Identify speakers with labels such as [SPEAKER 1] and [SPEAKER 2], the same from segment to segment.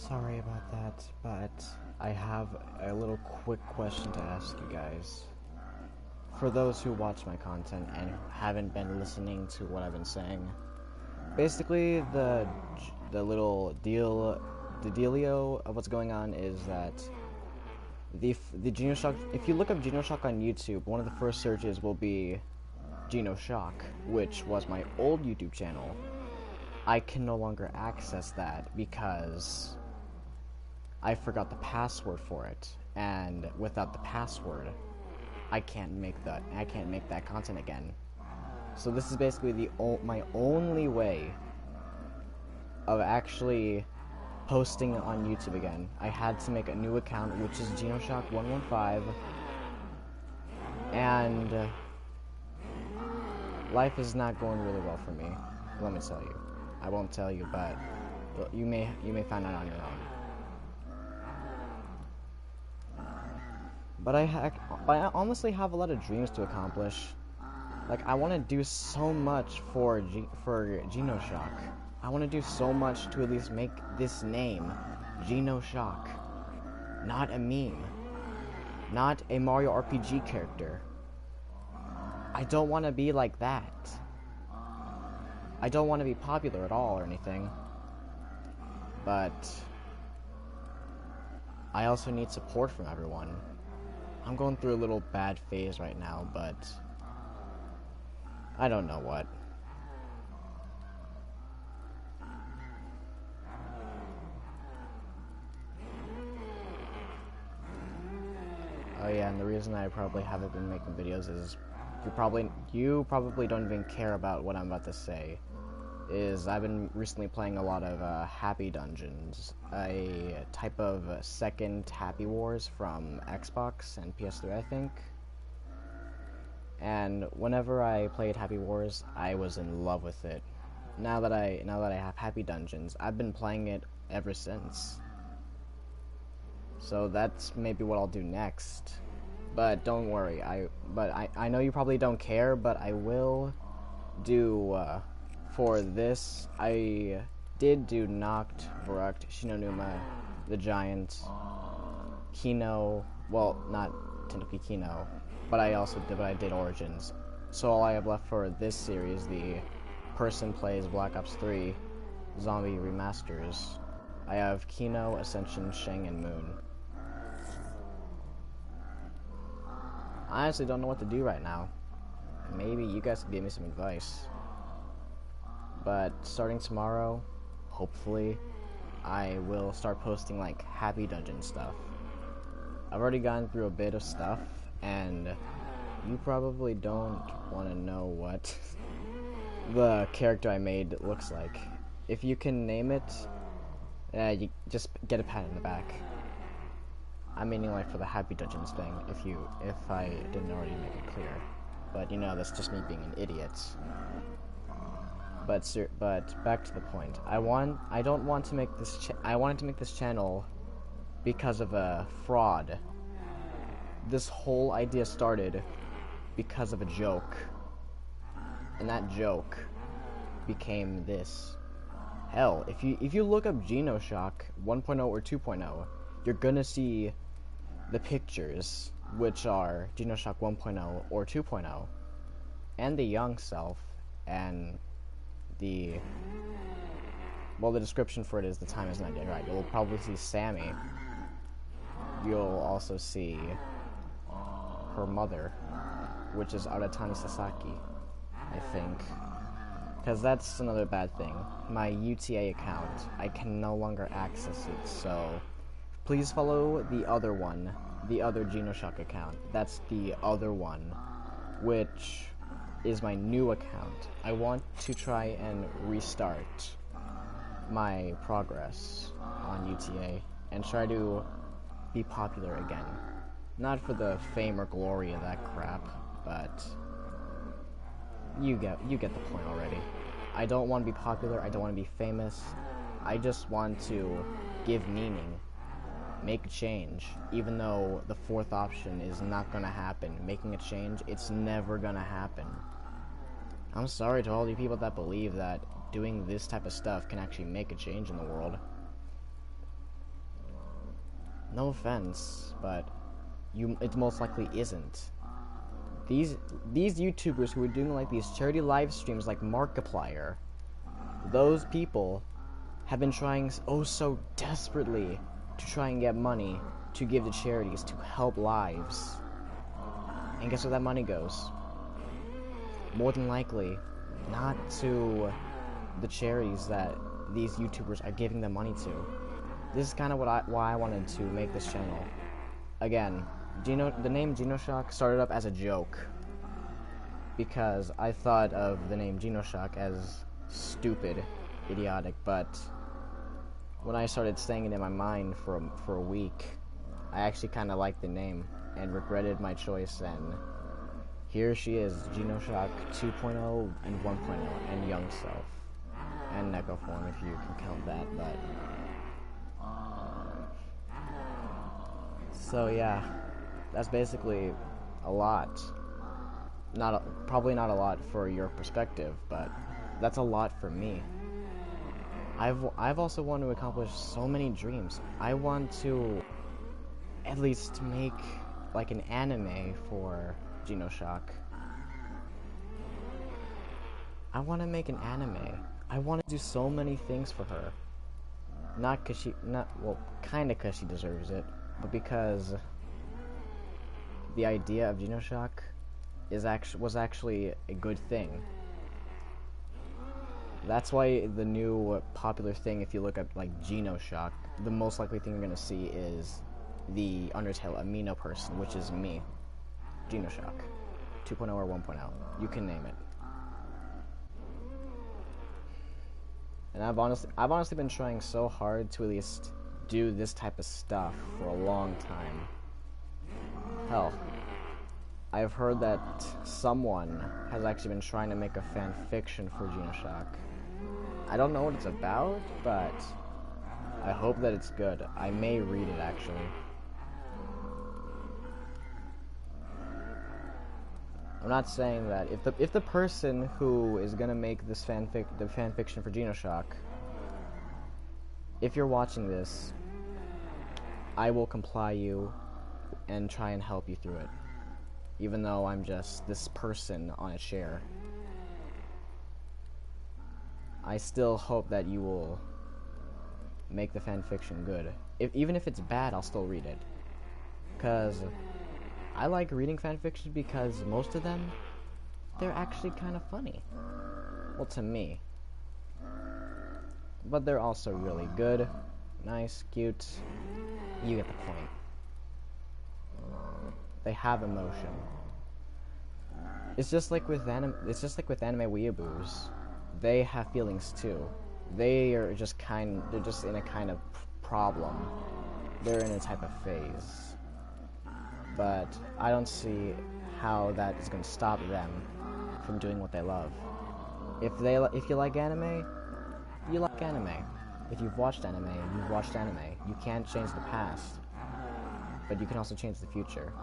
[SPEAKER 1] Sorry about that, but I have a little quick question to ask you guys. For those who watch my content and haven't been listening to what I've been saying, basically the little deal, the dealio of what's going on is that the GenoShock. If you look up GenoShock on YouTube, one of the first searches will be GenoShock, which was my old YouTube channel. I can no longer access that because I forgot the password for it, and without the password, I can't make that content again. So this is basically my only way of actually posting on YouTube again. I had to make a new account, which is GenoShock115, and life is not going really well for me. Let me tell you. I won't tell you, but you may find out on your own. But I honestly have a lot of dreams to accomplish. Like, I want to do so much for GenoShock. I want to do so much to at least make this name GenoShock not a meme, not a Mario RPG character. I don't want to be like that. I don't want to be popular at all or anything. But I also need support from everyone. I'm going through a little bad phase right now, but I don't know what. Oh yeah, and the reason I probably haven't been making videos is you probably don't even care about what I'm about to say. Is I've been recently playing a lot of Happy Dungeons, a type of second Happy Wars from Xbox and PS3, I think. And whenever I played Happy Wars, I was in love with it. Now that I have Happy Dungeons, I've been playing it ever since. So that's maybe what I'll do next. But don't worry, I know you probably don't care, but I will do for this. I did do Noct, Verruct, Shinonuma, the Giant, Kino. Well, not technically Kino, but I did Origins. So all I have left for this series, the Person Plays Black Ops 3 Zombie Remasters, I have Kino, Ascension, Shang, and Moon. I honestly don't know what to do right now. Maybe you guys could give me some advice. But starting tomorrow, hopefully, I will start posting like Happy Dungeon stuff. I've already gone through a bit of stuff, and you probably don't want to know what the character I made looks like. If you can name it, you just get a pat in the back. I'm meaning like for the Happy Dungeons thing, if I didn't already make it clear. But you know, that's just me being an idiot. But back to the point. I wanted to make this channel because of a fraud. This whole idea started because of a joke. And that joke became this. Hell, if you look up GenoShock 1.0 or 2.0, you're gonna see the pictures, which are GenoShock 1.0 or 2.0, and the young self, and the description for it is the time is not yet right. You'll probably see Sammy. You'll also see her mother, which is Aratani Sasaki, I think. Because that's another bad thing. My UTA account, I can no longer access it, so please follow the other one, the other GenoShock account. That's the other one, which is my new account. I want to try and restart my progress on UTA and try to be popular again. Not for the fame or glory of that crap, but you get the point already. I don't want to be popular, I don't want to be famous. I just want to give meaning, make a change, even though the fourth option is not gonna happen. Making a change, it's never gonna happen. I'm sorry to all you people that believe that doing this type of stuff can actually make a change in the world. no offense, but it most likely isn't. These YouTubers who are doing like these charity live streams like Markiplier, those people have been trying oh so desperately to try and get money to give to charities to help lives. And guess where that money goes? More than likely, not to the charities that these YouTubers are giving them money to. This is kind of why I wanted to make this channel. Again, the name GenoShock started up as a joke because I thought of the name GenoShock as stupid, idiotic, but when I started saying it in my mind for a week, I actually kind of liked the name and regretted my choice, and here she is, GenoShock 2.0 and 1.0, and Young Self, and Necoform if you can count that, but so yeah, that's basically a lot. Probably not a lot for your perspective, but that's a lot for me. I've also wanted to accomplish so many dreams. I want to at least make like an anime for GenoShock. I want to make an anime. I want to do so many things for her. Kinda cause she deserves it, but because the idea of GenoShock was actually a good thing. That's why the new popular thing, if you look up like GenoShock, the most likely thing you're gonna see is the Undertale Amino person, which is me, GenoShock, 2.0 or 1.0. You can name it. And I've honestly been trying so hard to at least do this type of stuff for a long time. Hell, I've heard that someone has actually been trying to make a fan fiction for GenoShock. I don't know what it's about, but I hope that it's good. I may read it actually. I'm not saying that if the person who is gonna make this fan fiction for GenoShock, if you're watching this, I will comply you and try and help you through it, even though I'm just this person on a chair. I still hope that you will make the fan fiction good. Even if it's bad, I'll still read it, because I like reading fanfiction because most of them, they're actually kind of funny. Well, to me. But they're also really good, nice, cute. You get the point. They have emotion. It's just like with anime weeaboos. They have feelings too. They're just in a kind of problem. They're in a type of phase. But I don't see how that is going to stop them from doing what they love. If you like anime, you like anime. If you've watched anime, you've watched anime. You can't change the past, but you can also change the future.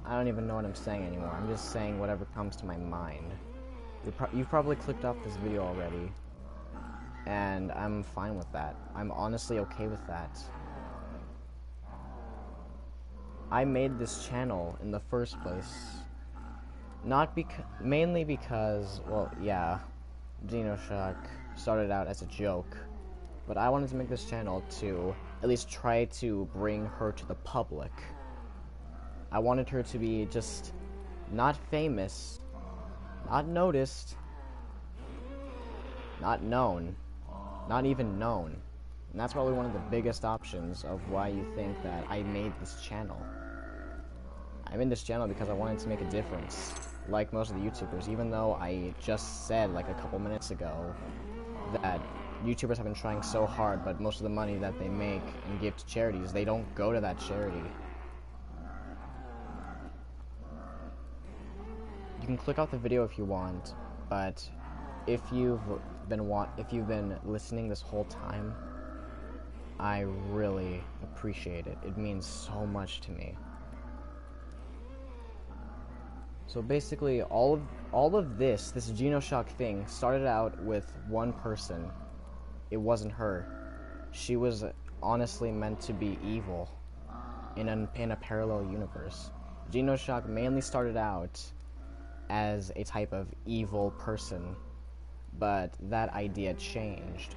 [SPEAKER 1] I don't even know what I'm saying anymore. I'm just saying whatever comes to my mind. You've probably clicked off this video already, and I'm fine with that. I'm honestly okay with that. I made this channel in the first place mainly because, well, yeah, GenoShock started out as a joke, but I wanted to make this channel to at least try to bring her to the public. I wanted her to be just not famous, not noticed, not known, not even known. And that's probably one of the biggest options of why you think that I made this channel. I made this channel because I wanted to make a difference, like most of the YouTubers, even though I just said like a couple minutes ago that YouTubers have been trying so hard, but most of the money that they make and give to charities, they don't go to that charity. You can click off the video if you want, but if you've been listening this whole time, I really appreciate it. It means so much to me. So basically, all of this GenoShock thing started out with one person. it wasn't her. She was honestly meant to be evil in a parallel universe. Genoshock mainly started out as a type of evil person, but that idea changed.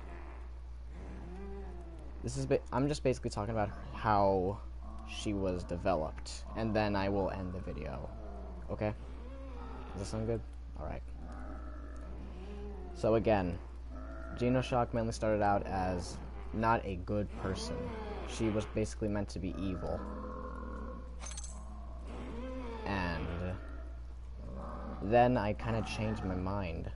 [SPEAKER 1] I'm just basically talking about how she was developed, and then I will end the video. Okay? Does that sound good? Alright. So again, Genoshock mainly started out as not a good person. She was basically meant to be evil. And then I kind of changed my mind.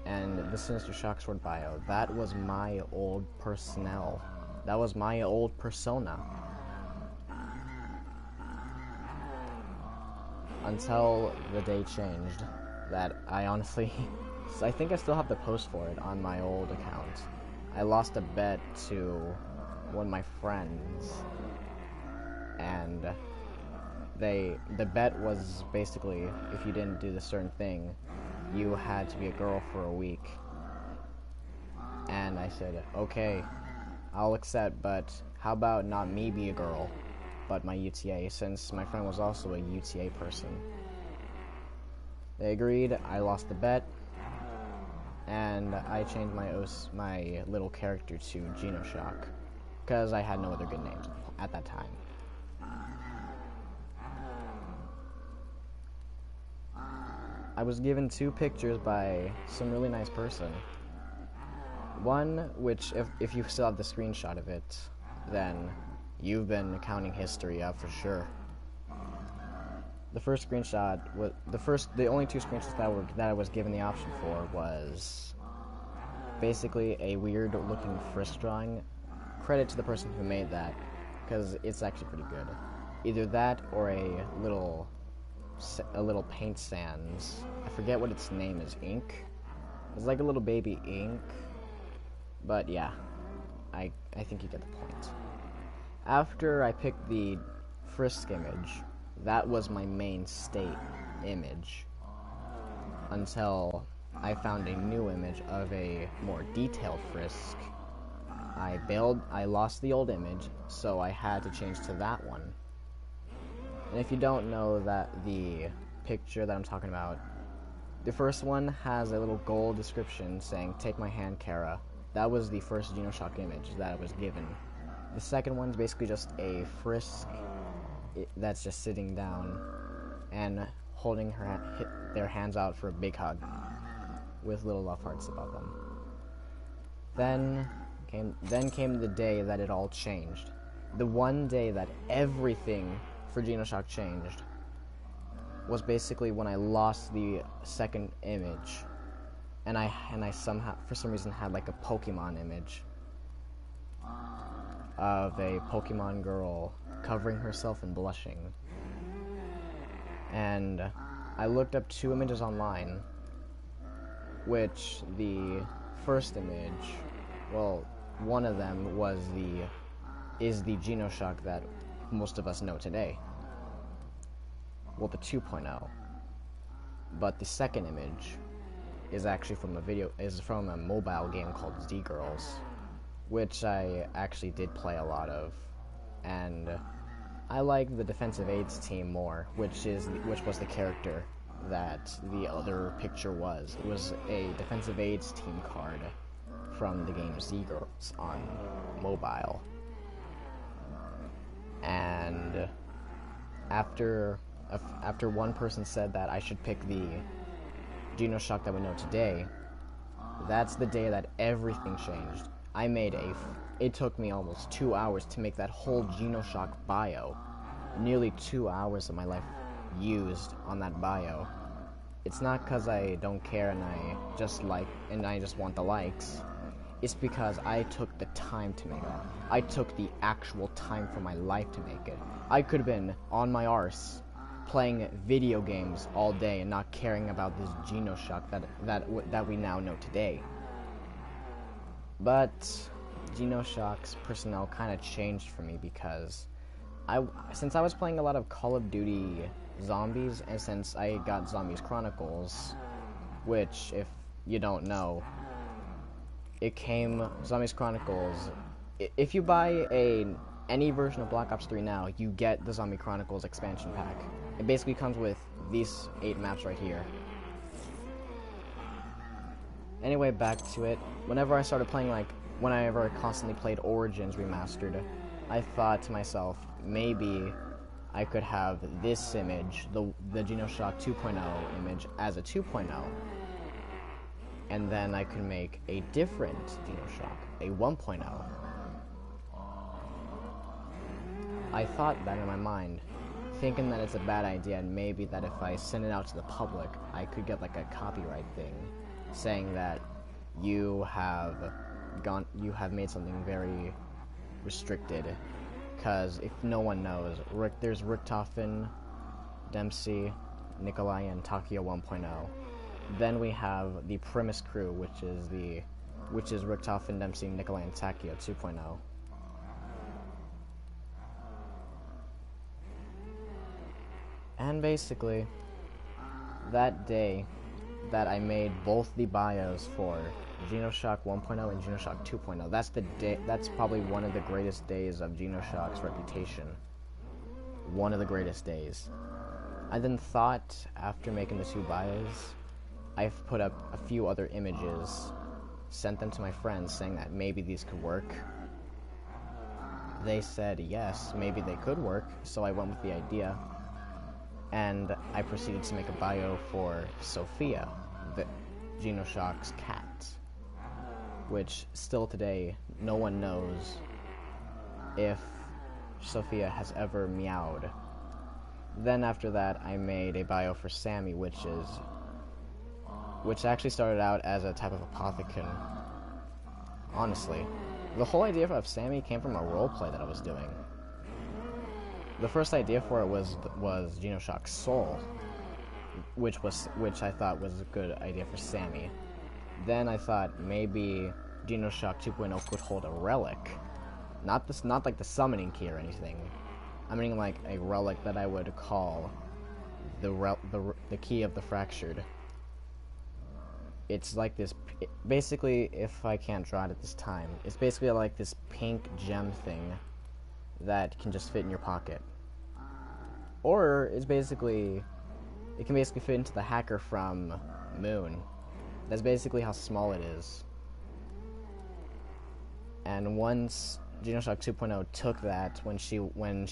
[SPEAKER 1] And the Sinister Shocksword bio, that was my old personnel. That was my old persona. Until the day changed, that I honestly, I think I still have the post for it on my old account. I lost a bet to one of my friends, and the bet was basically, if you didn't do this certain thing, you had to be a girl for a week. And I said, okay, I'll accept, but how about not me be a girl, but my UTA, since my friend was also a UTA person. They agreed, I lost the bet, and I changed my little character to Genoshock, because I had no other good names at that time. I was given 2 pictures by some really nice person. One, which, if you still have the screenshot of it, then you've been counting history up for sure. The first screenshot was the only 2 screenshots that I was given the option for was basically a weird looking Frisk drawing. Credit to the person who made that, because it's actually pretty good. Either that or a little paint sans. I forget what its name is. Ink. It's like a little baby ink. But yeah, I think you get the point. After I picked the Frisk image, that was my main state image, until I found a new image of a more detailed Frisk. I lost the old image, so I had to change to that one. And if you don't know that the picture that I'm talking about, the first one has a little gold description saying, "Take my hand, Kara." That was the first Genoshock image that I was given. The second one's basically just a Frisk that's just sitting down and holding their hands out for a big hug with little love hearts above them. Then came the day that it all changed. The one day that everything for Genoshock changed was basically when I lost the second image, and I somehow, for some reason, had like a Pokemon image of a Pokemon girl covering herself and blushing. And I looked up 2 images online, which the first image, well, one of them is the Genoshock that most of us know today. Well, the 2.0. But the second image is actually from a mobile game called Z-Girls, which I actually did play a lot of, and I like the defensive aids team more, which was the character that the other picture was. It was a defensive aids team card from the game Z-Girls on mobile. And after one person said that I should pick the Genoshock that we know today, that's the day that everything changed. It took me almost 2 hours to make that whole Genoshock bio. Nearly 2 hours of my life used on that bio. It's not because I don't care and I just want the likes. It's because I took the time to make it. I took the actual time from my life to make it. I could have been on my arse playing video games all day and not caring about this Genoshock that we now know today. But Genoshock's personnel kind of changed for me because since I was playing a lot of Call of Duty Zombies, and since I got Zombies Chronicles, which, if you don't know, it came Zombies Chronicles. If you buy any version of Black Ops 3 now, you get the Zombie Chronicles expansion pack. It basically comes with these 8 maps right here. Anyway, back to it. Whenever I started playing, whenever I constantly played Origins Remastered, I thought to myself, maybe I could have this image, the GenoShock 2.0 image, as a 2.0. And then I could make a different GenoShock, a 1.0. I thought that in my mind, thinking that it's a bad idea, and maybe that if I send it out to the public, I could get like a copyright thing saying that you have made something very restricted. Because if no one knows, there's Richtofen, Dempsey, Nikolai, and Takio 1.0. Then we have the Primus crew, which is Richtofen, Dempsey, Nikolai, and Takio 2.0. And basically, that day that I made both the bios for GenoShock 1.0 and GenoShock 2.0, that's probably one of the greatest days of GenoShock's reputation. One of the greatest days. I then thought, after making the 2 bios, I've put up a few other images, sent them to my friends saying that maybe these could work. They said yes, maybe they could work, so I went with the idea. And I proceeded to make a bio for Sophia, the GenoShock's cat, which still today no one knows if Sophia has ever meowed. Then after that I made a bio for Sammy, which actually started out as a type of apothecon. Honestly, the whole idea of Sammy came from a roleplay that I was doing. The first idea for it was GenoShock's soul, which I thought was a good idea for Sammy. Then I thought maybe GenoShock 2.0 could hold a relic, not like the summoning key or anything. I mean like a relic that I would call the key of the fractured. It's like this. Basically, if I can't draw it at this time, it's basically like this pink gem thing that can just fit in your pocket. Or it can basically fit into the hacker from Moon. That's basically how small it is. And once GenoShock 2.0 took that when she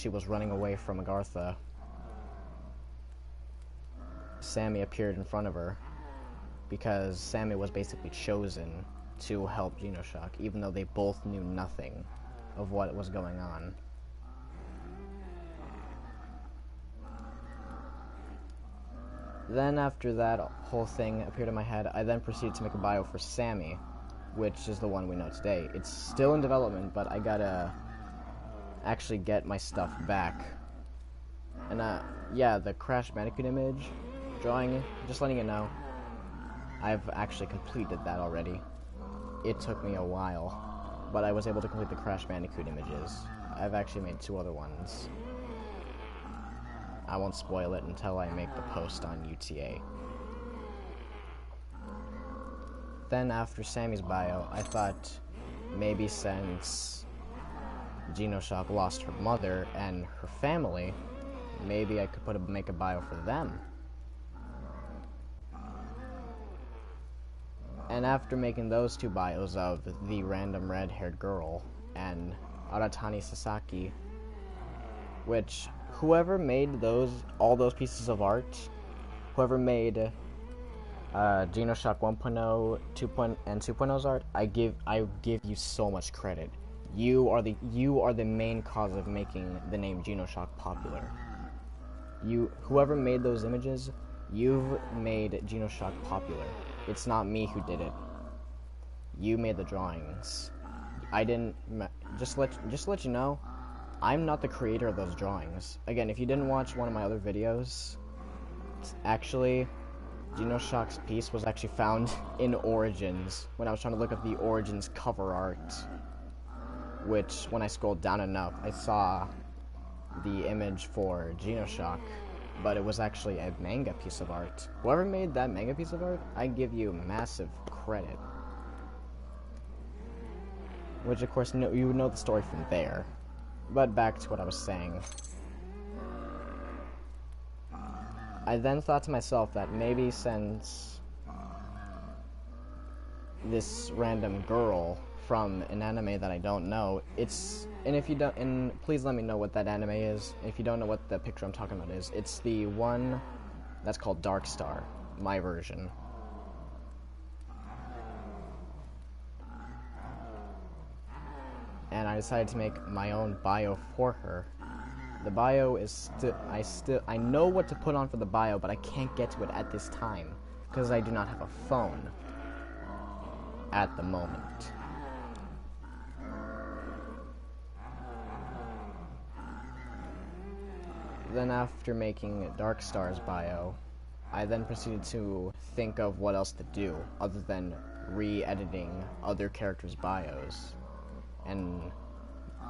[SPEAKER 1] was running away from Agartha, Sammy appeared in front of her, because Sammy was basically chosen to help GenoShock, even though they both knew nothing of what was going on. Then after that whole thing appeared in my head, I then proceeded to make a bio for Sammy, which is the one we know today. It's still in development, but I gotta actually get my stuff back. And yeah, the Crash Bandicoot image drawing, just letting you know, I've actually completed that already. It took me a while, but I was able to complete the Crash Bandicoot images. I've actually made 2 other ones. I won't spoil it until I make the post on UTA. Then after Sammy's bio, I thought maybe since GenoShock lost her mother and her family, maybe I could make a bio for them. And after making those 2 bios of the random red-haired girl and Aratani Sasaki, which whoever made all those pieces of art, whoever made GenoShock 1.0, 2.0, and 2.0's art, I give you so much credit. You are the main cause of making the name GenoShock popular. Whoever made those images, you've made GenoShock popular. It's not me who did it. You made the drawings. I didn't. Just let you know, I'm not the creator of those drawings. Again, if you didn't watch one of my other videos, actually, GenoShock's piece was actually found in Origins when I was trying to look at the Origins cover art. Which, when I scrolled down enough, I saw the image for GenoShock, but it was actually a manga piece of art. Whoever made that manga piece of art, I give you massive credit. which of course you would know the story from there. But back to what I was saying. I then thought to myself that maybe since this random girl from an anime that I don't know, and please let me know what that anime is. If you don't know what the picture I'm talking about is, it's the one that's called Dark Star, my version. And I decided to make my own bio for her. The bio is I know what to put on for the bio, but I can't get to it at this time because I do not have a phone at the moment. Then after making Dark Star's bio, I then proceeded to think of what else to do other than re-editing other characters' bios and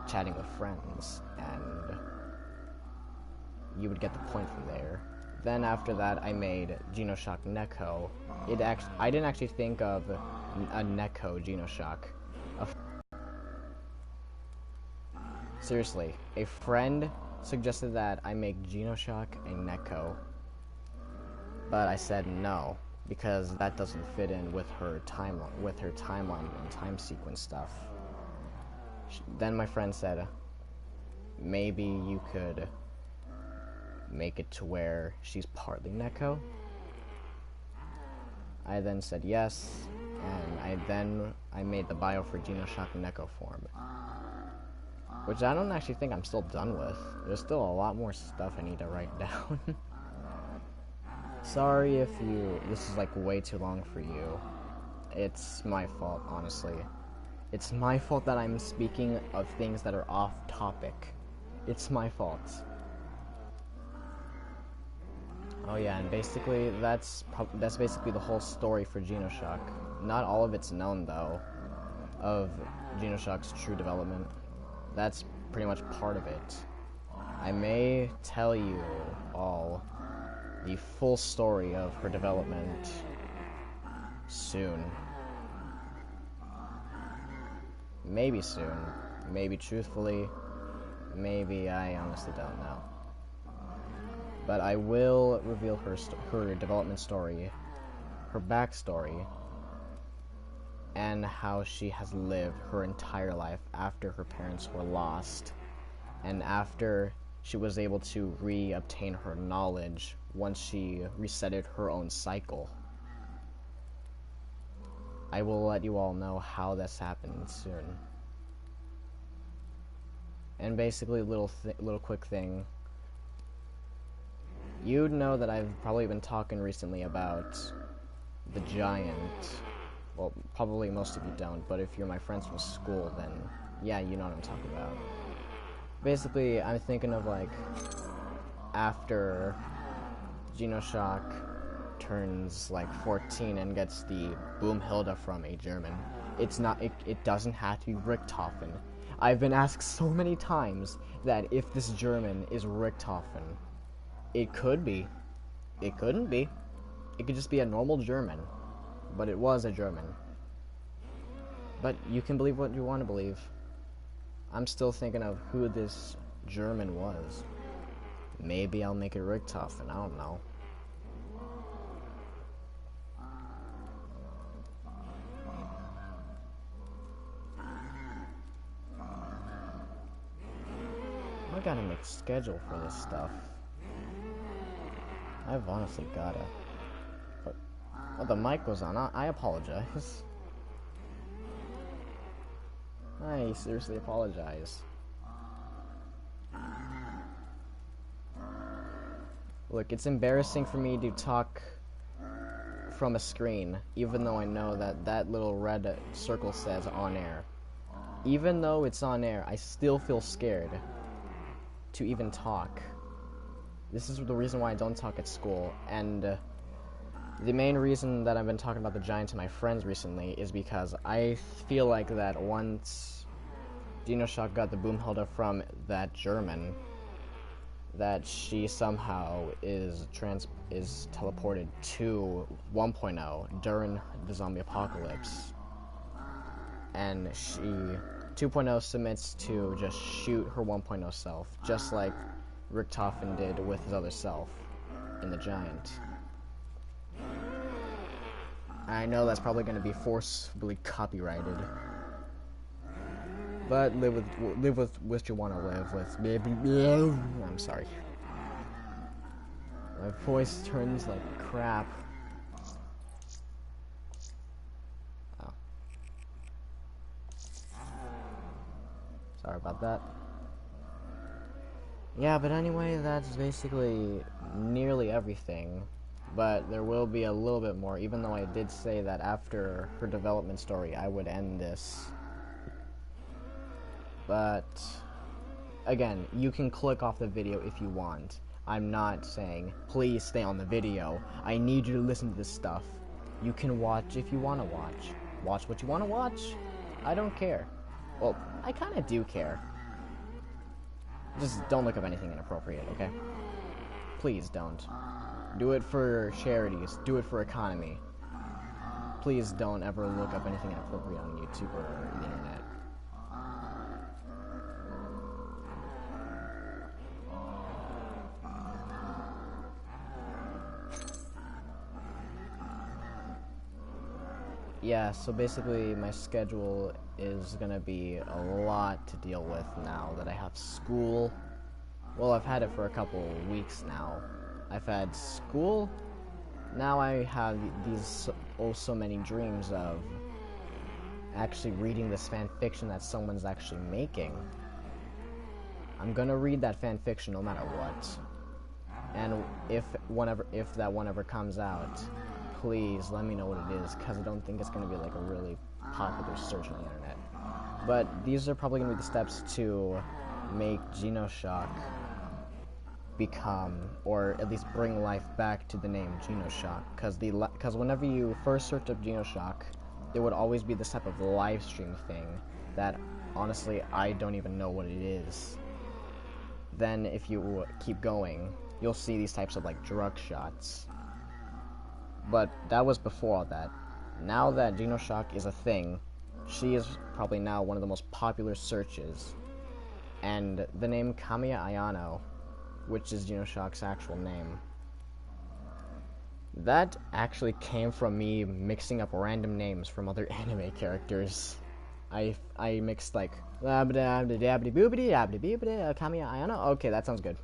[SPEAKER 1] chatting with friends, and you would get the point from there. Then after that, I made Genoshock Neko. I didn't actually think of a Neko Genoshock. Seriously, a friend suggested that I make Genoshock a Neko, but I said no because that doesn't fit in with her timeline and time sequence stuff. Then my friend said, maybe you could make it to where she's partly Neko. I then said yes, and I made the bio for Genoshock Neko form, which I don't actually think I'm still done with. There's still a lot more stuff I need to write down. Sorry if this is like way too long for you. It's my fault, honestly. It's my fault that I'm speaking of things that are off topic. It's my fault. Oh yeah, and basically that's basically the whole story for Genoshock. Not all of it's known though, of Genoshock's true development. That's pretty much part of it. I may tell you all the full story of her development soon. Maybe soon. Maybe truthfully. Maybe I honestly don't know. But I will reveal her development story, her backstory, and how she has lived her entire life after her parents were lost, and after she was able to re-obtain her knowledge once she resetted her own cycle. I will let you all know how this happened soon. And basically, little quick thing. You'd know that I've probably been talking recently about the Giant. Well, probably most of you don't, but if you're my friends from school, then yeah, you know what I'm talking about. Basically, I'm thinking of like after Genoshock turns like 14 and gets the Boomhilda from a German. It doesn't have to be Richthofen. I've been asked so many times that if this German is Richthofen. It could be. It couldn't be. It could just be a normal German. But it was a German. But you can believe what you want to believe. I'm still thinking of who this German was. Maybe I'll make it Richthofen. I don't know. I gotta make a schedule for this stuff. I've honestly gotta. But the mic was on. I apologize. I seriously apologize. Look, it's embarrassing for me to talk from a screen, even though I know that that little red circle says on air. Even though it's on air, I still feel scared to even talk. This is the reason why I don't talk at school, and the main reason that I've been talking about the Giant to my friends recently is because I feel like that once Genoshock got the Boomhilda from that German, that she somehow is teleported to 1.0 during the zombie apocalypse, and she 2.0 submits to just shoot her 1.0 self, just like Richtofen did with his other self in the Giant. I know that's probably going to be forcibly copyrighted, but live with what you want to live with. I'm sorry. My voice turns like crap. Oh. Sorry about that. Yeah, but anyway, that's basically nearly everything. But there will be a little bit more, even though I did say that after her development story I would end this. But again, you can click off the video if you want. I'm not saying, please stay on the video. I need you to listen to this stuff. You can watch if you want to watch. Watch what you want to watch. I don't care. Well, I kind of do care. Just don't look up anything inappropriate, okay? Please don't. Do it for charities. Do it for economy. Please don't ever look up anything inappropriate on YouTube or the internet. Yeah, so basically my schedule is gonna be a lot to deal with now that I have school. Well, I've had it for a couple weeks now. I've had school. Now I have these so many dreams of actually reading this fan fiction that someone's actually making. I'm gonna read that fan fiction no matter what. And if that one ever comes out, please let me know what it is, because I don't think it's gonna be like a really popular search on the internet. But these are probably gonna be the steps to make Genoshock become, or at least bring life back to the name Genoshock, because whenever you first search up Genoshock, there would always be this type of live stream thing that honestly I don't even know what it is. Then if you keep going, you'll see these types of like drug shots. But that was before all that. Now that Genoshock is a thing, she is probably now one of the most popular searches. And the name Kamiya Ayano, which is Genoshock's actual name, that actually came from me mixing up random names from other anime characters. I mixed like Kamiya Ayano. Okay, that sounds good.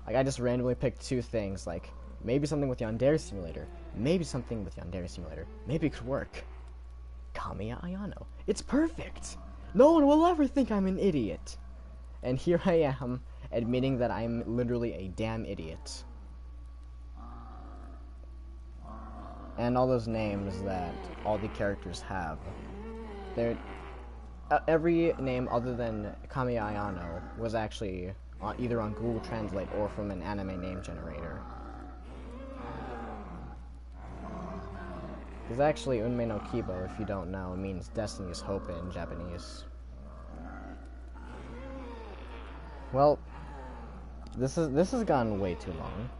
[SPEAKER 1] Like I just randomly picked two things, like maybe something with Yandere Simulator, maybe something with Yandere Simulator, maybe it could work. Kamiya Ayano. It's perfect. No one will ever think I'm an idiot. And here I am, admitting that I'm literally a damn idiot. And all those names that all the characters have, they're every name other than Kamiya Ayano was actually either on Google Translate or from an anime name generator. Because actually, Unmei no Kibo, if you don't know, means Destiny's Hope in Japanese. Well, this has gone way too long.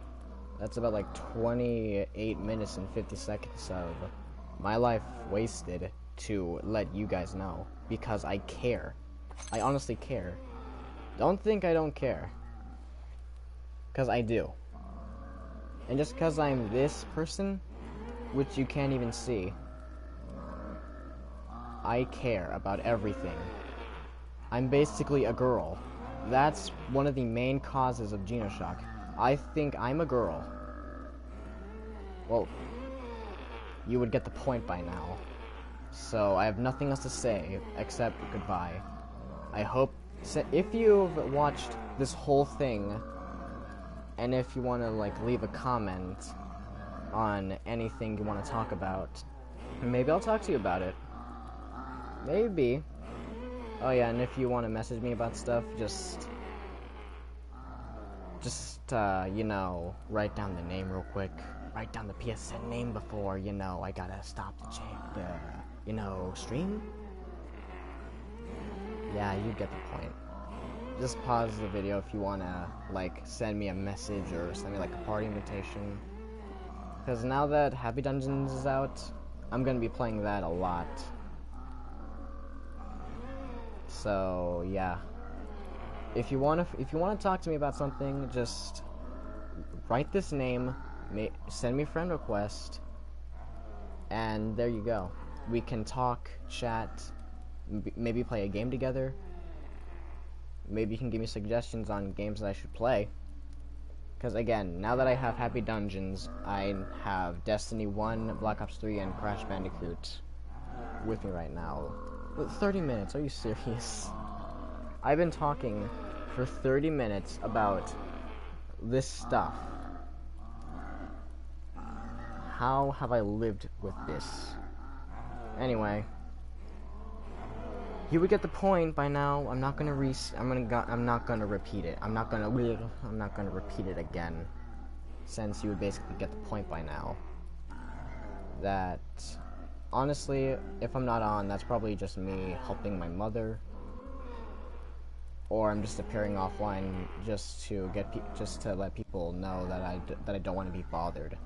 [SPEAKER 1] That's about like 28 minutes and 50 seconds of my life wasted to let you guys know, because I care. I honestly care. Don't think I don't care. Because I do. And just because I'm this person, which you can't even see, I care about everything. I'm basically a girl. That's one of the main causes of Genoshock. I think I'm a girl. Well, you would get the point by now. So I have nothing else to say except goodbye. I hope, if you've watched this whole thing, and if you want to like leave a comment on anything you want to talk about, maybe I'll talk to you about it. Maybe. Oh yeah, and if you want to message me about stuff, just you know, write down the name real quick. Write down the PSN name before, you know, I gotta stop the you know, stream. Yeah, you get the point. Just pause the video if you wanna, like, send me a message or send me, like, a party invitation. Because now that Happy Dungeons is out, I'm gonna be playing that a lot. So yeah, if you wanna talk to me about something, just write this name, send me a friend request, and there you go. We can talk, chat, maybe play a game together. Maybe you can give me suggestions on games that I should play. Because again, now that I have Happy Dungeons, I have Destiny 1, Black Ops 3, and Crash Bandicoot with me right now. But 30 minutes, are you serious? I've been talking for 30 minutes about this stuff. How have I lived with this? Anyway, you would get the point by now. I'm not gonna repeat it. I'm not gonna repeat it again, since you would basically get the point by now. That honestly, if I'm not on, that's probably just me helping my mother, or I'm just appearing offline just to let people know that I don't want to be bothered,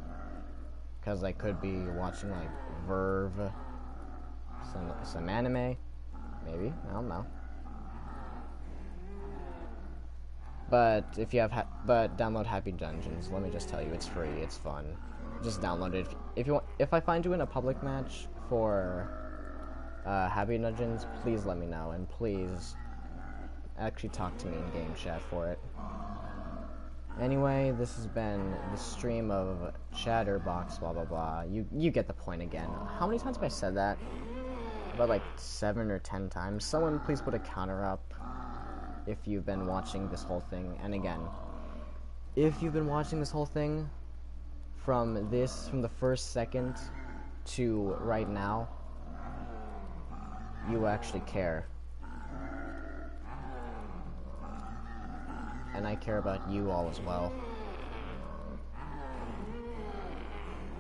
[SPEAKER 1] because I could be watching like Verve, some anime. Maybe, I don't know. But if you have, download Happy Dungeons. Let me just tell you, it's free. It's fun. Just download it. If you want, if I find you in a public match for Happy Dungeons, please let me know, and please actually talk to me in game chat for it. Anyway, this has been the stream of Chatterbox. Blah blah blah. You get the point again. How many times have I said that? About like 7 or 10 times. Someone please put a counter up if you've been watching this whole thing. And again, if you've been watching this whole thing from the first second to right now, you actually care. And I care about you all as well.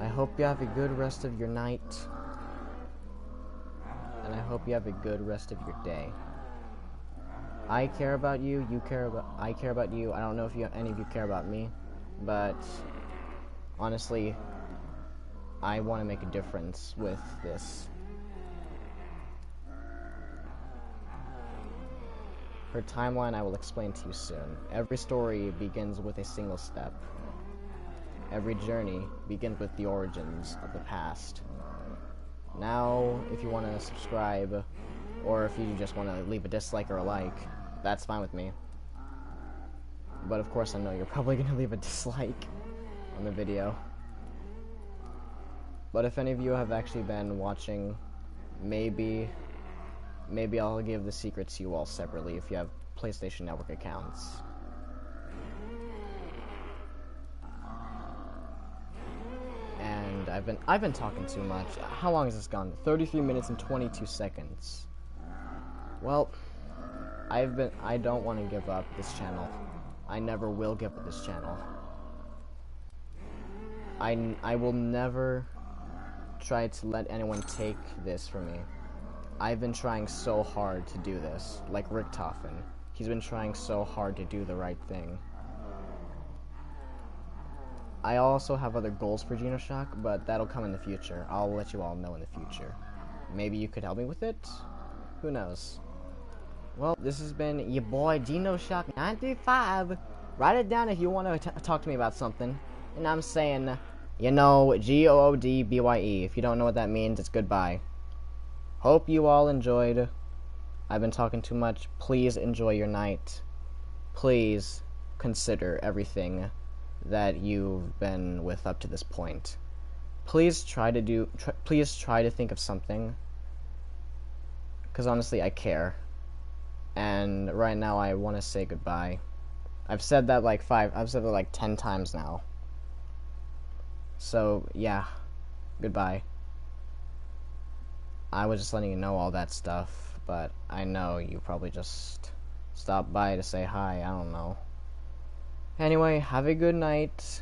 [SPEAKER 1] I hope you have a good rest of your night. And I hope you have a good rest of your day. I care about you, I care about you. I don't know if any of you care about me, but honestly, I want to make a difference with this. Her timeline I will explain to you soon. Every story begins with a single step. Every journey begins with the origins of the past. Now, if you want to subscribe, or if you just want to leave a dislike or a like, that's fine with me. But of course I know you're probably going to leave a dislike on the video. But if any of you have actually been watching, maybe I'll give the secrets to you all separately if you have PlayStation Network accounts. And I've been talking too much. How long has this gone? 33 minutes and 22 seconds. Well, I don't want to give up this channel. I never will give up this channel. I will never try to let anyone take this from me. I've been trying so hard to do this, like Richtofen. He's been trying so hard to do the right thing. I also have other goals for Genoshock, but that'll come in the future. I'll let you all know in the future. Maybe you could help me with it? Who knows? Well, this has been your boy Genoshock935. Write it down if you want to talk to me about something. And I'm saying, you know, Goodbye. If you don't know what that means, it's goodbye. Hope you all enjoyed. I've been talking too much. Please enjoy your night. Please consider everything that you've been with up to this point. Please try to think of something, because honestly I care, and right now I want to say goodbye. I've said that like 10 times now. So yeah, goodbye. I was just letting you know all that stuff, but I know you probably just stopped by to say hi. I don't know. Anyway, have a good night,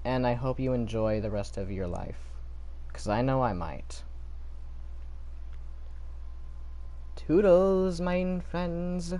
[SPEAKER 1] and I hope you enjoy the rest of your life, because I know I might. Toodles, my friends.